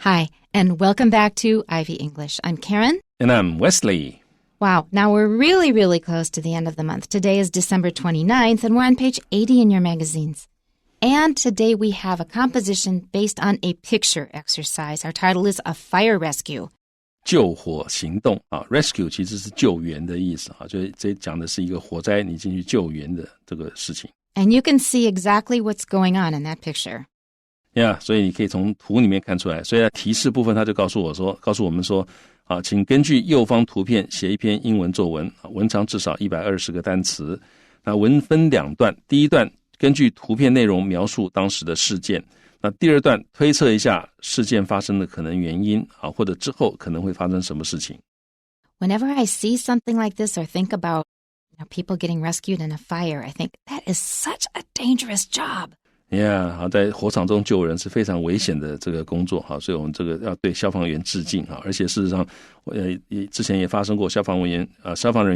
Hi, and welcome back to Ivy English. I'm Karen. And I'm Wesley. Wow, now we're really, really close to the end of the month. Today is December 29th, and we're on page 80 in your magazines. And today we have a composition based on a picture exercise. Our title is A Fire Rescue. 救火行动啊 ，rescue 其实是救援的意思啊，所以这讲的是一个火灾你进去救援的这个事情。And you can see exactly what's going on in that picture. Yeah, 所以你可以从图里面看出来。所以在提示部分，他就告诉我们说，啊，请根据右方图片写一篇英文作文，文长至少120个单词。那文分两段，第一段根据图片内容描述当时的事件，那第二段推测一下事件发生的可能原因啊，或者之后可能会发生什么事情。Whenever I see something like this or think about people getting rescued in a fire, I think that is such a dangerous job.Yeah, 好，在火场中救人是非常危险的这个工作，好，所以我们这个要对消防员致敬哈。而且事实上，之前也发生过消防人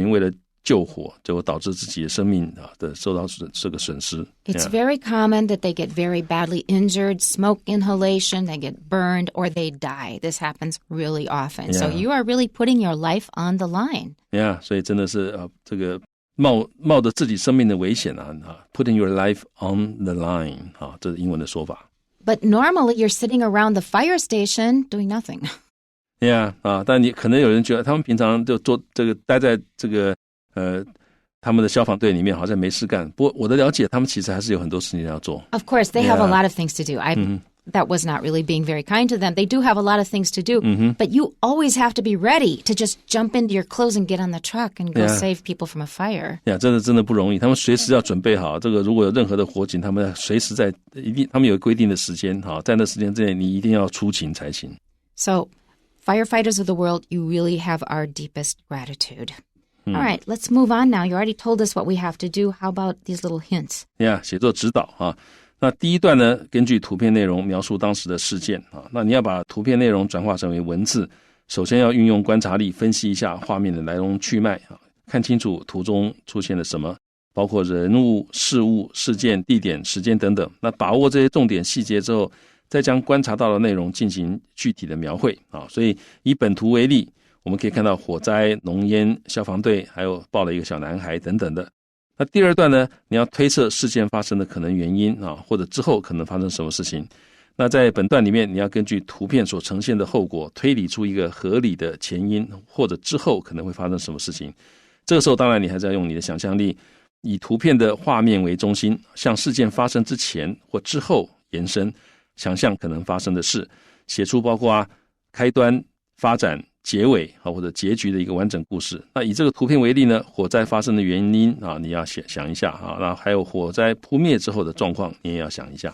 员为了救火，结果导致自己的生命的受到这个损失。It's very common that they get very badly injured, smoke inhalation, they get burned, or they die. This happens really often. So you are really putting your life on the line. Yeah, 所以真的是这个。冒着自己生命的危险putting your life on the line 这是英文的说法。But normally you're sitting around the fire station doing nothing. Yeah, 但你可能有人觉得他们平常就做这个待在这个他们的消防队里面好像没事干。不过我的了解，他们其实还是有很多事情要做。Of course, they have a lot of things to do. That was not really being very kind to them. They do have a lot of things to do, but you always have to be ready to just jump into your clothes and get on the truck and go save people from a fire. 真的不容易。他们随时要准备好这个，如果有任何的火警，他们随时他们有规定的时间在那时间之内，你一定要出勤才行。So, firefighters of the world, you really have our deepest gratitude. All right, let's move on now. You already told us what we have to do. How about these little hints? Yeah, 写作指导那第一段呢，根据图片内容描述当时的事件那你要把图片内容转化成为文字，首先要运用观察力分析一下画面的来龙去脉看清楚图中出现了什么，包括人物、事物、事件、地点、时间等等。那把握这些重点细节之后，再将观察到的内容进行具体的描绘所以以本图为例，我们可以看到火灾、浓烟、消防队，还有抱了一个小男孩等等的。那第二段呢，你要推测事件发生的可能原因或者之后可能发生什么事情。那在本段里面，你要根据图片所呈现的后果，推理出一个合理的前因，或者之后可能会发生什么事情。这个时候当然你还是要用你的想象力，以图片的画面为中心，向事件发生之前或之后延伸，想象可能发生的事，写出包括开端、发展、结尾或者结局的一个完整故事。那以这个图片为例呢，火灾发生的原因你要想一下那还有火灾扑灭之后的状况，你也要想一下。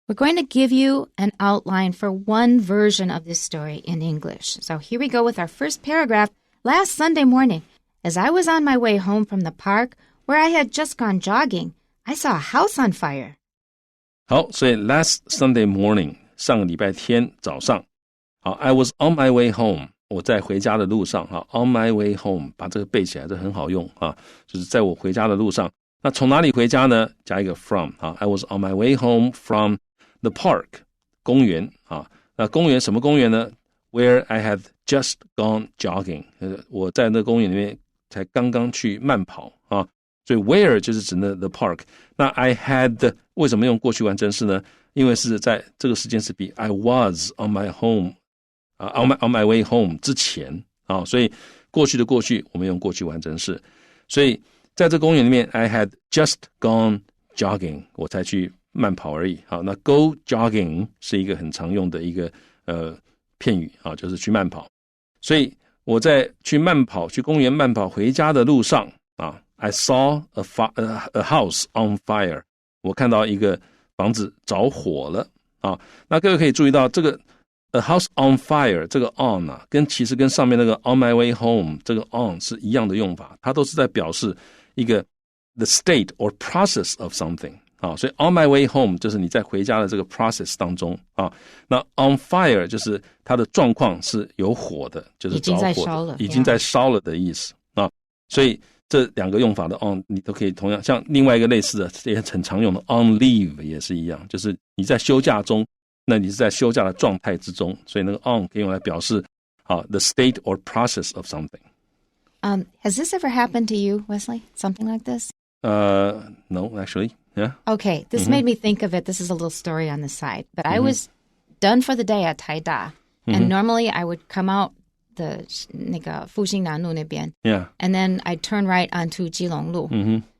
We're going to give you an outline for one version of this story in English. So here we go with our first paragraph. Last Sunday morning, as I was on my way home from the park where I had just gone jogging, I saw a house on fire. 好，所以 last Sunday morning 上个礼拜天早上I was on my way home我在回家的路上on my way home 把这个背起来，这很好用就是在我回家的路上。那从哪里回家呢？加一个 from I was on my way home from the park 公园那公园什么公园呢？ Where I had just gone jogging 我在那公园里面才刚刚去慢跑所以 where 就是指那 the park。 那 I had 为什么用过去完成式呢？因为是在这个时间是比 I was on my home on my way home 之前所以过去的过去我们用过去完成式。所以在这公园里面 I had just gone jogging 我才去慢跑而已那 go jogging 是一个很常用的一个片语就是去慢跑。所以我在去公园慢跑回家的路上I saw a house on fire 我看到一个房子着火了那各位可以注意到这个A house on fire 这个 on 其实跟上面那个 on my way home 这个 on 是一样的用法，它都是在表示一个 the state or process of something 所以 on my way home 就是你在回家的这个 process 当中那 on fire 就是它的状况是有火的，就是着火的，已经在烧了的意思所以这两个用法的 on 你都可以同样，像另外一个类似的也很常用的 on leave 也是一样，就是你在休假中那你是在休假的状态之中，所以那个 on 可以用来表示the state or process of something. Has this ever happened to you, Wesley? Something like this? No, actually, yeah. Okay, this made me think of it. This is a little story on the side. But I was done for the day at Taida, and normally I would come out the 那个复兴南路那边 Yeah. and then I'd turn right onto 基隆路.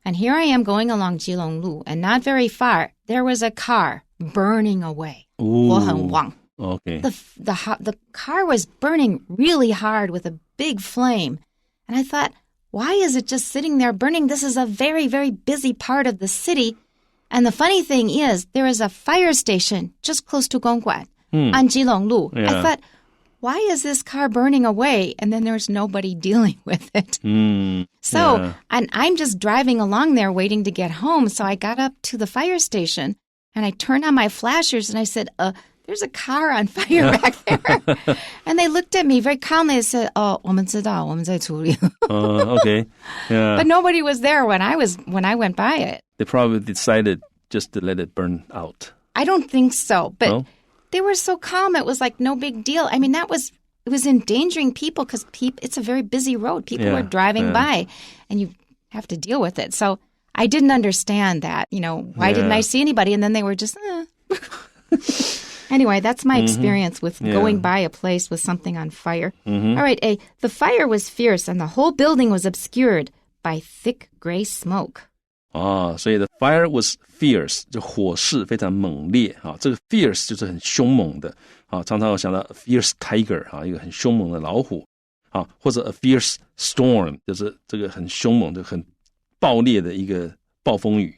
And here I am going along 基隆路, and not very far, there was a car burning away. 我很旺. Okay. The car was burning really hard with a big flame. And I thought, why is it just sitting there burning? This is a very, very busy part of the city. And the funny thing is, there is a fire station just close to Gongguan on 基隆路. Yeah. I thought, why is this car burning away? And then there's nobody dealing with it. And I'm just driving along there waiting to get home. So I got up to the fire station and I turned on my flashers and I said, there's a car on fire back there. And they looked at me very calmly and said, 我们知道,我们在处理. Okay. Yeah. But nobody was there when I went by it. They probably decided just to let it burn out. I don't think so. But they were so calm. It was like no big deal. I mean, it was endangering people because it's a very busy road. People were driving by and you have to deal with it. So I didn't understand that. Why didn't I see anybody? And then they were just, Anyway, that's my experience with going by a place with something on fire. All right, A, the fire was fierce and the whole building was obscured by thick gray smoke. 所以 the fire was fierce, 就火势非常猛烈这个 fierce 就是很凶猛的常常有想到 a fierce tiger 一个很凶猛的老虎或者 a fierce storm 就是这个很凶猛的很暴烈的一个暴风雨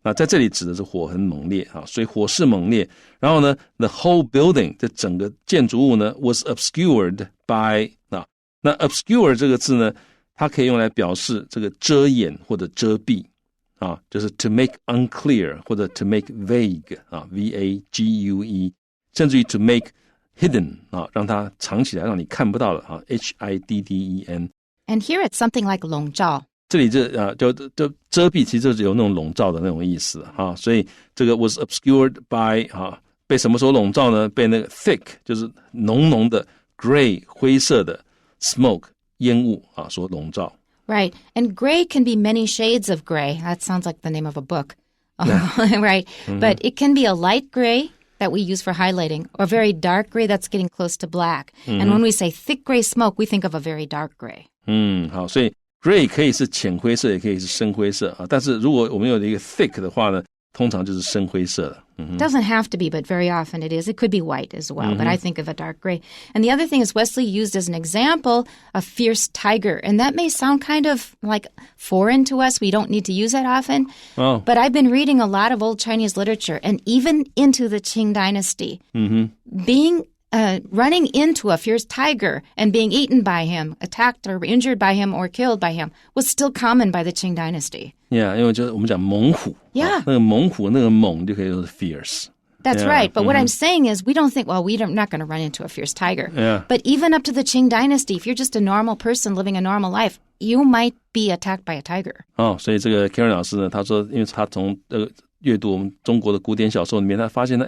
那在这里指的是火很猛烈所以火势猛烈，然后呢 the whole building 这整个建筑物呢 was obscured by 那 obscure 这个字呢它可以用来表示这个遮掩或者遮蔽就是 to make unclear 或者 to make vague V-A-G-U-E 甚至于 to make hidden 让它藏起来让你看不到的H-I-D-D-E-N And here it's something like 笼罩这里就遮蔽其实就是有那种笼罩的那种意思所以这个 was obscured by 被什么所笼罩呢？被那个 thick 就是浓浓的 gray 灰色的 smoke 烟雾所笼罩。Right, and gray can be many shades of gray. That sounds like the name of a book. Right, but it can be a light gray that we use for highlighting or very dark gray that's getting close to black. And when we say thick gray smoke, we think of a very dark gray. 好，所以gray 可以是浅灰色也可以是深灰色但是如果我们有一个 thick 的话呢通常就是深灰色的Doesn't have to be, but very often it is. It could be white as well, but I think of a dark gray. And the other thing is Wesley used as an example a fierce tiger, and that may sound kind of like foreign to us. We don't need to use that often. But I've been reading a lot of old Chinese literature, and even into the Qing dynasty, running into a fierce tiger and being eaten by him, attacked or injured by him or killed by him was still common by the Qing dynasty. Yeah, 因为就是我们讲猛虎 Yeah. 那个猛虎那个猛就可以说是 fierce. That's right. But what I'm saying is we don't think, well, we're not going to run into a fierce tiger. Yeah. But even up to the Qing dynasty, if you're just a normal person living a normal life, you might be attacked by a tiger. 所以这个 Karen 老师呢他说因为他从阅读我们中国的古典小说里面他发现呢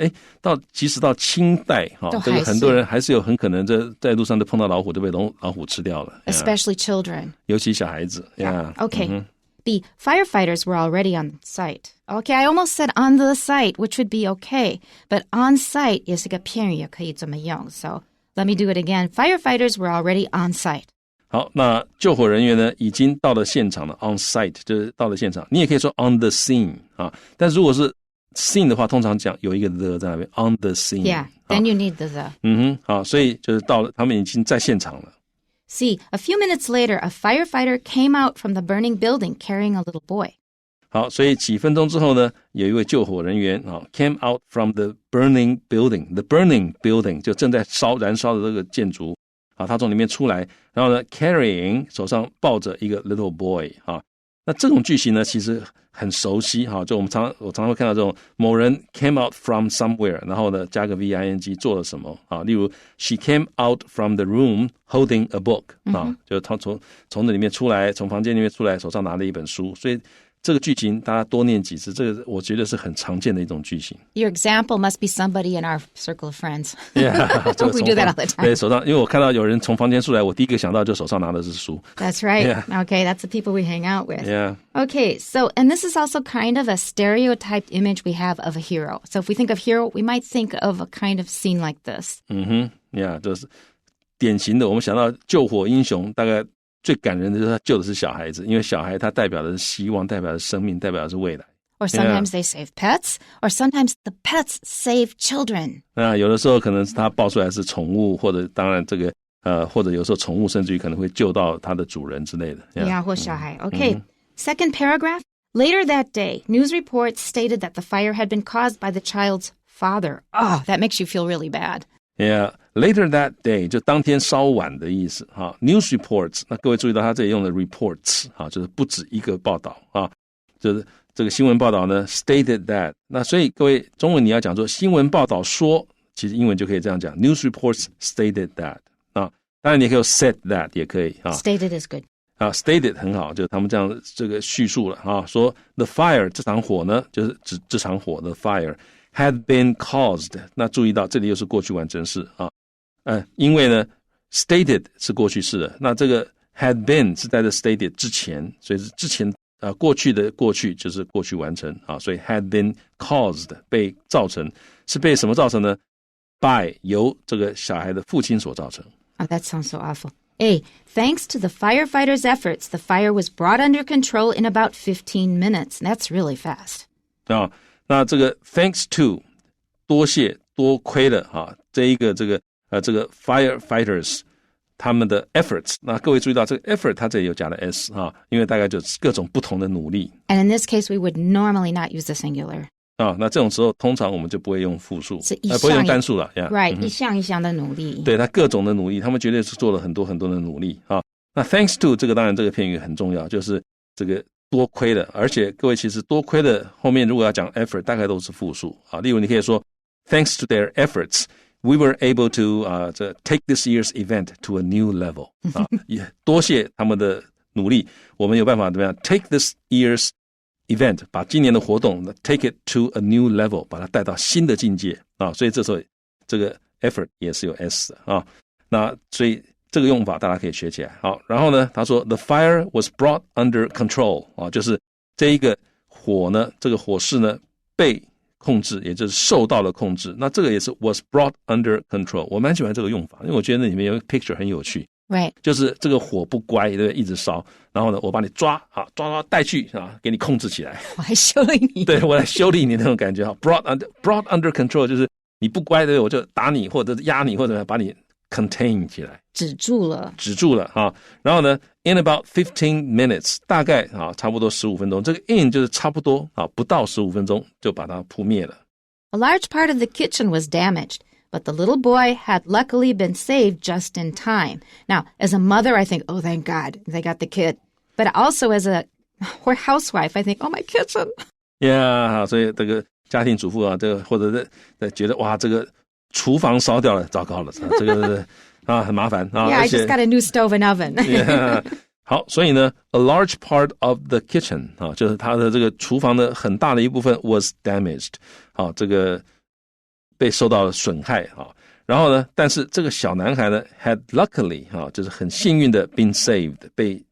即使到清代这个很多人还是有很可能在路上都碰到老虎就被老虎吃掉了 Especially children. 尤其小孩子 Okay. The firefighters were already on site. Okay, I almost said on the site, which would be okay. But on site 也是个片语也可以这么用 So let me do it again. Firefighters were already on site. 好，那救火人员呢已经到了现场了 on site 就是到了现场你也可以说 on the scene 但如果是 scene 的话通常讲有一个 the 在那边 on the scene Yeah, then you need the. 好，所以就是到了他们已经在现场了See, a few minutes later, a firefighter came out from the burning building carrying a little boy. 好，所以几分钟之后呢有一位救火人员came out from the burning building. The burning building 就正在燃烧的这个建筑他从里面出来然后呢 carrying 手上抱着一个 little boy 那这种句型呢其实很熟悉就我常常会看到这种某人 came out from somewhere 然后呢加个 V-I-N-G 做了什么例如 she came out from the room holding a book 就她从那里面出来从房间里面出来手上拿了一本书所以这个句型大家多念几次，这个我觉得是很常见的一种句型。Your example must be somebody in our circle of friends. Yeah, We do that all the time. 对，手上，因为我看到有人从房间出来，我第一个想到就手上拿的是书。That's right. Yeah. Okay, that's the people we hang out with. Yeah. Okay, so, and this is also kind of a stereotyped image we have of a hero. So if we think of hero, we might think of a kind of scene like this. Yeah, 就是典型的，我们想到救火英雄，大概最感人的就是他救的是小孩子，因为小孩他代表的是希望，代表的是生命，代表的是未来。Or sometimes they save pets, or sometimes the pets save children. 那有的时候可能是他抱出来是宠物，或者当然这个或者有时候宠物甚至于可能会救到它的主人之类的。Yeah, 或小孩。Okay, second paragraph. Later that day, news reports stated that the fire had been caused by the child's father. Oh, that makes you feel really bad. Yeah, later that day 就当天稍晚的意思哈。News reports， 那各位注意到他这里用的 reports 哈，就是不止一个报道啊，就是这个新闻报道呢 stated that。那所以各位中文你要讲说新闻报道说，其实英文就可以这样讲 ，news reports stated that 啊。当然你也可以用 said that 也可以啊。Stated is good. 啊 ，stated 很好，就是他们这样这个叙述了啊，说 the fire 这场火呢，就是指这场火的 fire。Had been caused， 那注意到这里又是过去完成式啊，因为呢 stated 是过去式的，那这个 had been 是在这 stated 之前，所以是之前过去的过去就是过去完成啊，所以 had been caused 被造成，是被什么造成呢 ？by 由这个小孩的父亲所造成。Oh, that sounds so awful. A, thanks to the firefighters' efforts, the fire was brought under control in about 15 minutes. That's really fast. 啊。那这个 thanks to 多谢多亏了啊，这个 firefighters 他们的 efforts， 那各位注意到这个 effort 它这里有加了 s 啊，因为大概就是各种不同的努力。And in this case, we would normally not use the singular. 啊，那这种时候通常我们就不会用复数，不会用单数了。Right，一项一项的努力。对，他各种的努力，他们绝对是做了很多很多的努力啊。那 thanks to 这个当然这个片语很重要，就是这个。多亏了，而且各位其实多亏了后面如果要讲 effort 大概都是复数啊。例如你可以说 Thanks to their efforts, we were able to take this year's event to a new level 啊，也多谢他们的努力，我们有办法怎么样 take this year's event 把今年的活动 take it to a new level 把它带到新的境界啊。所以这时候这个 effort 也是有 s 的啊。那所以这个用法大家可以学起来。好，然后呢，他说 The fire was brought under control 啊，就是这一个火呢，这个火势呢被控制，也就是受到了控制。那这个也是 was brought under control， 我蛮喜欢这个用法，因为我觉得那里面有一个 picture 很有趣。Right， 就是这个火不乖，对不对？一直烧，然后呢，我把你抓带去啊，给你控制起来。我还修理你，对，我来修理你那种感觉哈。brought under control 就是你不乖，对不对？我就打你，或者压你，或者把你 contain 起来，止住了哈。然后呢 ，in about 15 minutes， 大概啊差不多15分钟。这个 in 就是差不多啊，不到15分钟就把它扑灭了。A large part of the kitchen was damaged.But the little boy had luckily been saved just in time. Now, as a mother, I think, oh, thank God, they got the kid. But also as a housewife, I think, oh, my kitchen. Yeah, 所以这个家庭主妇啊，这个或者是觉得哇，这个厨房烧掉了，糟糕了，这个啊很麻烦啊。Yeah, I just got a new stove and oven. Yeah. 好，所以呢 ，a large part of the kitchen 啊，就是它的这个厨房的很大的一部分 was damaged。好，这个。被受到了损害啊，然后呢，但是这个小男孩呢 had luckily 啊，就是很幸运的 been saved 被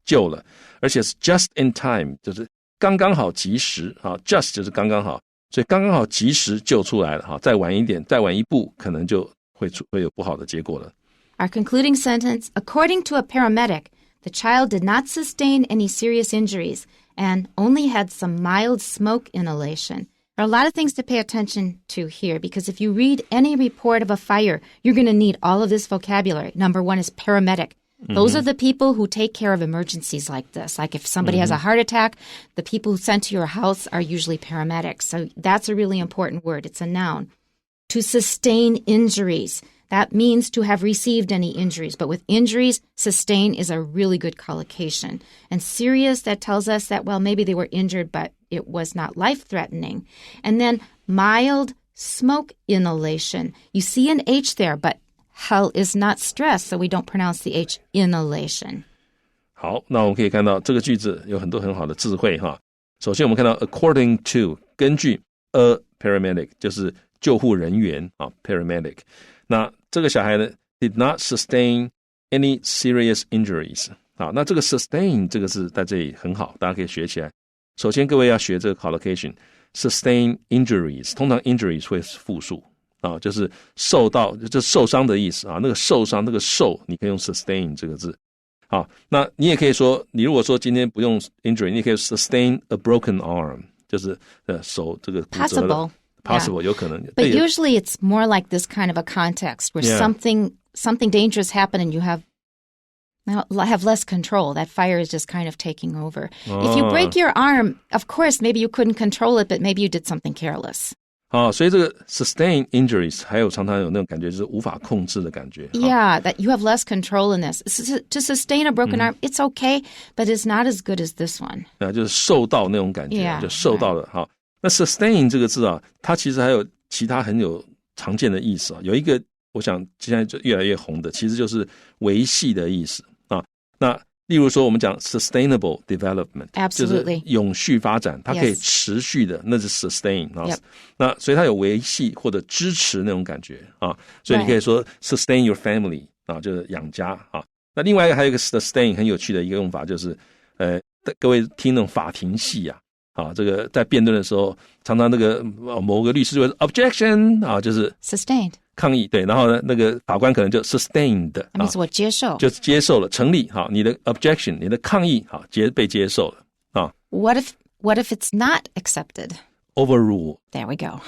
救了，而且是 just in time 就是刚刚好及时啊 ，just 就是刚刚好，所以刚刚好及时救出来了哈，再晚一点，再晚一步，可能就会有不好的结果了。Our concluding sentence: According to a paramedic, the child did not sustain any serious injuries and only had some mild smoke inhalation.There are a lot of things to pay attention to here because if you read any report of a fire, you're going to need all of this vocabulary. Number one is paramedic. Those are the people who take care of emergencies like this. Like if somebody has a heart attack, the people who sent to your house are usually paramedics. So that's a really important word. It's a noun. To sustain injuries. That means to have received any injuries. But with injuries, sustain is a really good collocation. And serious, that tells us that, well, maybe they were injured, but it was not life-threatening. And then mild smoke inhalation. You see an H there, but hell is not stressed, so we don't pronounce the H inhalation. 好，那我们可以看到这个句子有很多很好的智慧哈。首先我们看到 according to 根据 a paramedic 就是救护人员paramedic。那这个小孩呢 did not sustain any serious injuries。那这个 sustain 这个字在这里很好，大家可以学起来。首先各位要学这个 collocation sustain injuries， 通常 injuries 会是复数就是受到就受伤的意思那个受伤那个受你可以用 sustain 这个字。好，那你也可以说，你如果说今天不用 injury， 你也可以 sustain a broken arm， 就是手这个骨折的 possible 有可能。But usually it's more like this kind of a context where something dangerous happened and you have less control. That fire is just kind of taking over. If you break your arm, of course, maybe you couldn't control it, but maybe you did something careless. 所以这个 sustain injuries 还有常常有那种感觉就是无法控制的感觉。Yeah, that you have less control in this. To sustain a broken arm, it's okay, but it's not as good as this one. 就是受到那种感觉就受到了。好，那 sustain 这个字它其实还有其他很有常见的意思有一个我想现在就越来越红的，其实就是维系的意思那例如说我们讲 sustainable development， 就是永续发展，它可以持续的，那是 sustain那所以它有维系或者支持那种感觉所以你可以说 sustain your family 就是养家那另外一个还有一个 sustain 很有趣的一个用法就是各位听那种法庭戏这个在辩论的时候常常那个某个律师就会 objection 就是 sustained抗议，对，然后呢，那个法官可能就 sustained， 那我接受，就是接受了，成立你的 objection， 你的抗议被接受了What if it's not accepted? Overrule. There we go.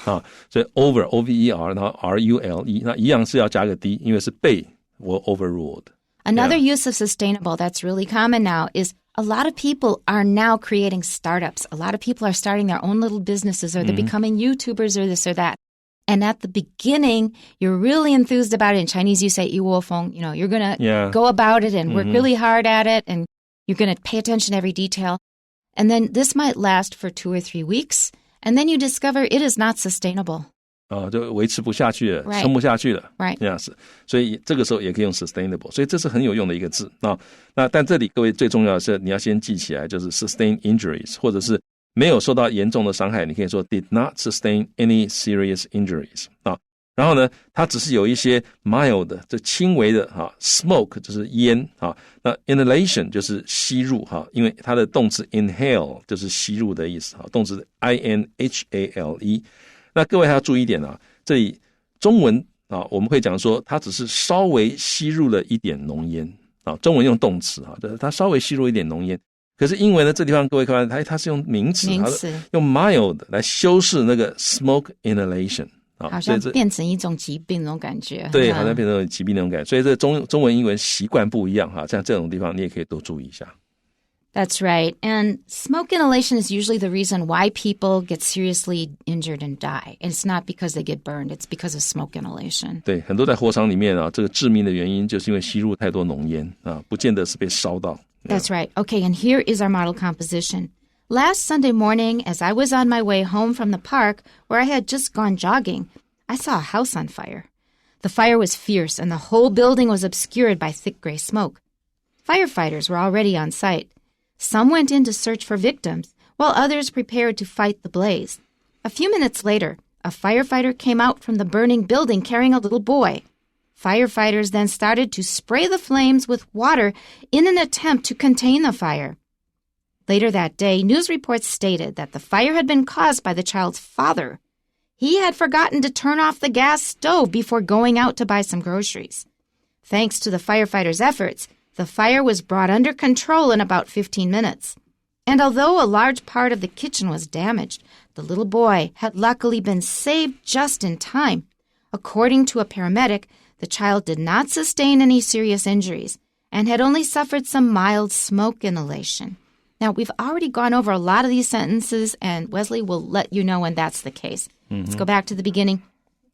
所以 over O-V-E-R， 然后 R-U-L-E， 那一样是要加个 D， 因为是被我 overruled. Another use of sustainable that's really common now is a lot of people are now creating startups. A lot of people are starting their own little businesses or they're becoming YouTubers or this or that.And at the beginning, you're really enthused about it. In Chinese, you say 一窝蜂. You know, you're going to go about it and work really hard at it, and you're going to pay attention to every detail. And then this might last for 2 or 3 weeks, and then you discover it is not sustainable. 就维持不下去了，撑不下去了。Right. Yes. 所以这个时候也可以用 sustainable. 所以这是很有用的一个字。那但这里各位最重要的是你要先记起来，就是 sustain injuries， 或者是没有受到严重的伤害，你可以说 did not sustain any serious injuries 然后呢，它只是有一些 mild 这轻微的smoke 就是烟那 inhalation 就是吸入因为它的动词 inhale 就是吸入的意思动词 I-N-H-A-L-E。那各位还要注意一点这里中文我们会讲说它只是稍微吸入了一点浓烟中文用动词它稍微吸入一点浓烟。可是英文呢，这地方各位看它是用名词用 mild 来修饰那个 smoke inhalation 好像变成一种疾病那种感觉。对，好像变成疾病那种感觉。所以这中文英文习惯不一样像这种地方你也可以多注意一下。That's right. And smoke inhalation is usually the reason why people get seriously injured and die. And it's not because they get burned. It's because of smoke inhalation. 对，很多在火场里面这个致命的原因就是因为吸入太多浓烟不见得是被烧到。That's right. Okay, and here is our model composition. Last Sunday morning, as I was on my way home from the park where I had just gone jogging, I saw a house on fire. The fire was fierce, and the whole building was obscured by thick gray smoke. Firefighters were already on site. Some went in to search for victims, while others prepared to fight the blaze. A few minutes later, a firefighter came out from the burning building carrying a little boy. Firefighters then started to spray the flames with water in an attempt to contain the fire. Later that day, news reports stated that the fire had been caused by the child's father. He had forgotten to turn off the gas stove before going out to buy some groceries. Thanks to the firefighters' efforts, the fire was brought under control in about 15 minutes. And although a large part of the kitchen was damaged, the little boy had luckily been saved just in time. According to a paramedic, the child did not sustain any serious injuries and had only suffered some mild smoke inhalation. Now, we've already gone over a lot of these sentences, and Wesley will let you know when that's the case. Let's go back to the beginning.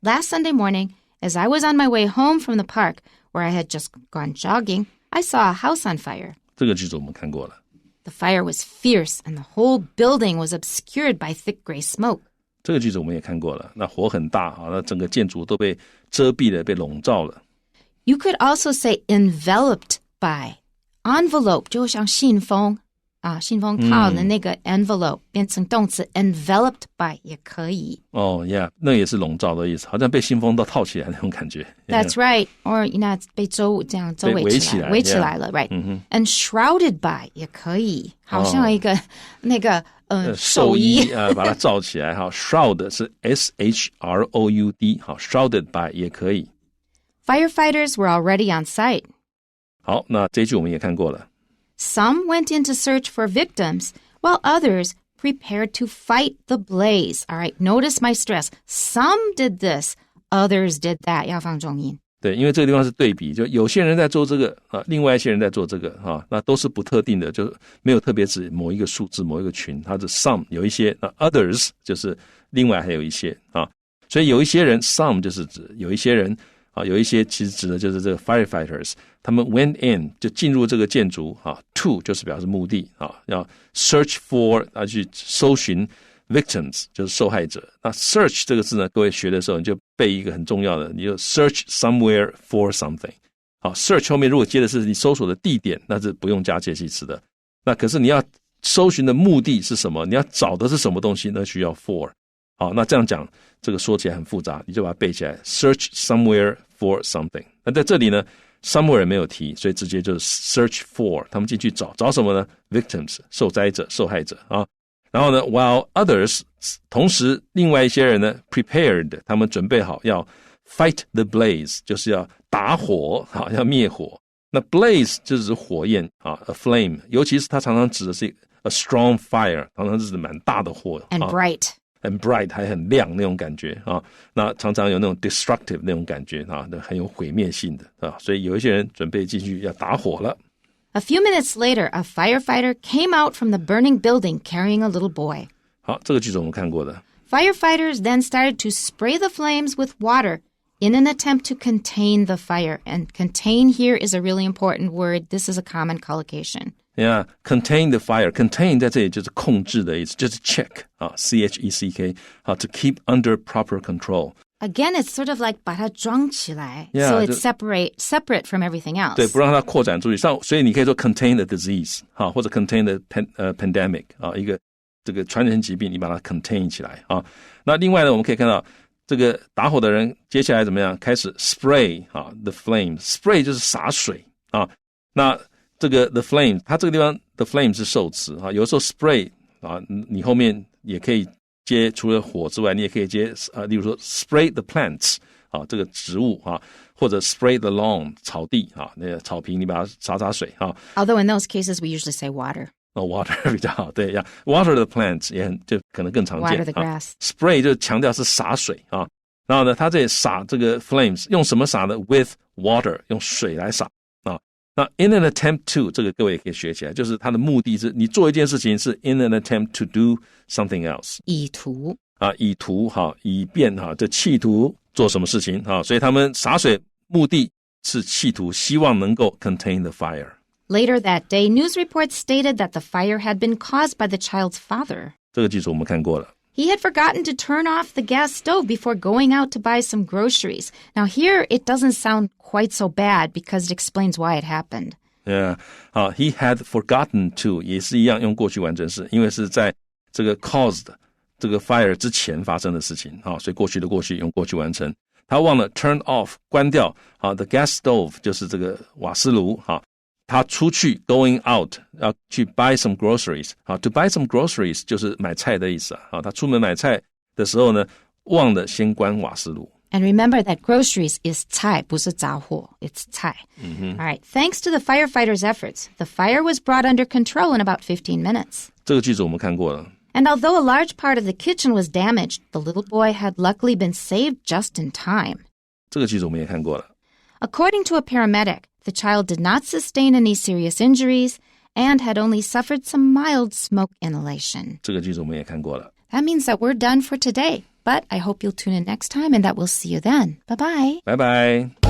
Last Sunday morning, as I was on my way home from the park, where I had just gone jogging, I saw a house on fire. 这个句子我们看过了。The fire was fierce, and the whole building was obscured by thick gray smoke. 这个句子我们也看过了。那火很大那整个建筑都被遮蔽了，被笼罩了。You could also say enveloped by. Envelope 就像信封信封套的那个 envelope 变成动词 enveloped by 也可以。yeah， 那也是笼罩的意思，好像被信封都套起来那种感觉。That's right. Or, 被周围起来了 right. And shrouded by 也可以，好像一个那个寿衣把它罩起来。好 ，shroud 是 S-H-R-O-U-D， 好 ，shrouded by 也可以。Firefighters were already on site. 好，那这一句我们也看过了。Some went in to search for victims, while others prepared to fight the blaze. All right, notice my stress. Some did this, others did that. 要放重音。对，因为这个地方是对比，就有些人在做这个另外一些人在做这个那都是不特定的，就没有特别指某一个数字、某一个群，它是 some 有一些，那 others 就是另外还有一些所以有一些人 some 就是指有一些人有一些其实指的就是这个 firefighters， 他们 went in 就进入这个建筑to 就是表示目的要 search for 去搜寻 victims 就是受害者。那 search 这个字呢，各位学的时候你就背一个很重要的，你就 search somewhere for something。search 后面如果接的是你搜索的地点，那是不用加介系词的。那可是你要搜寻的目的是什么？你要找的是什么东西？那需要 for。那这样讲，这个说起来很复杂，你就把它背起来 ，search somewhere for something。那在这里呢 ，somewhere 没有提，所以直接就是 search for， 他们进去找什么呢 ？victims 受灾者、受害者然后呢 ，while others 同时另外一些人呢 prepared 他们准备好要 fight the blaze 就是要打火要灭火。那 blaze 就是火焰a flame， 尤其是它常常指的是 a strong fire， 常常是蛮大的火 and bright。And bright 还很亮那种感觉那常常有那种 destructive 那种感觉很有毁灭性的所以有一些人准备进去要打火了。A few minutes later, a firefighter came out from the burning building carrying a little boy. 好，这个句子我们看过的。Firefighters then started to spray the flames with water in an attempt to contain the fire. And contain here is a really important word. This is a common collocation.Yeah, contain the fire. Contain 在这里就是控制的意思，就是 check C-H-E-C-K to keep under proper control. Again, it's sort of like 把它装起来 yeah, so it's separate from everything else. 对，不让它扩展出去。所以你可以说 contain the disease 或者 contain the pandemic 一个这个传染疾病，你把它 contain 起来那另外呢，我们可以看到这个打火的人接下来怎么样？开始 spray the flame. Spray 就是洒水那这个 the flame 它这个地方 the flame 是受词有时候 spray 你后面也可以接除了火之外，你也可以接例如说 spray the plants 这个植物或者 spray the lawn 草地那个草坪你把它洒水Although in those cases we usually say water. Water 比较好，对呀 water the plants 也就可能更常见。Water the grass. Spray 就强调是洒水然后呢，它这里洒这个 flames 用什么洒呢 ？With water 用水来洒那 in an attempt to 这个各位也可以学起来，就是它的目的是你做一件事情是 in an attempt to do something else 以图以便这企图做什么事情所以他们洒水目的是企图希望能够 contain the fire。 Later that day, news reports stated that the fire had been caused by the child's father. 这个句子我们看过了。He had forgotten to turn off the gas stove before going out to buy some groceries. Now here, it doesn't sound quite so bad because it explains why it happened. Yeah, he had forgotten to 也是一样用过去完整式，因为是在这个 caused 这个 fire 之前发生的事情所以过去的过去用过去完成。他忘了 turn off 关掉the gas stove 就是这个瓦斯炉他出去 going out 要去 buy some groceries to buy some groceries 就是买菜的意思他出门买菜的时候呢忘了先关瓦斯炉。And remember that groceries is 菜不是杂货 it's 菜All right, thanks to the firefighters' efforts, the fire was brought under control in about 15 minutes. 这个句子我们看过了。And although a large part of the kitchen was damaged, the little boy had luckily been saved just in time. 这个句子我们也看过了。According to a paramedic, the child did not sustain any serious injuries and had only suffered some mild smoke inhalation. 这个句子我们也看过了。That means that we're done for today, but I hope you'll tune in next time and that we'll see you then. Bye-bye. Bye-bye.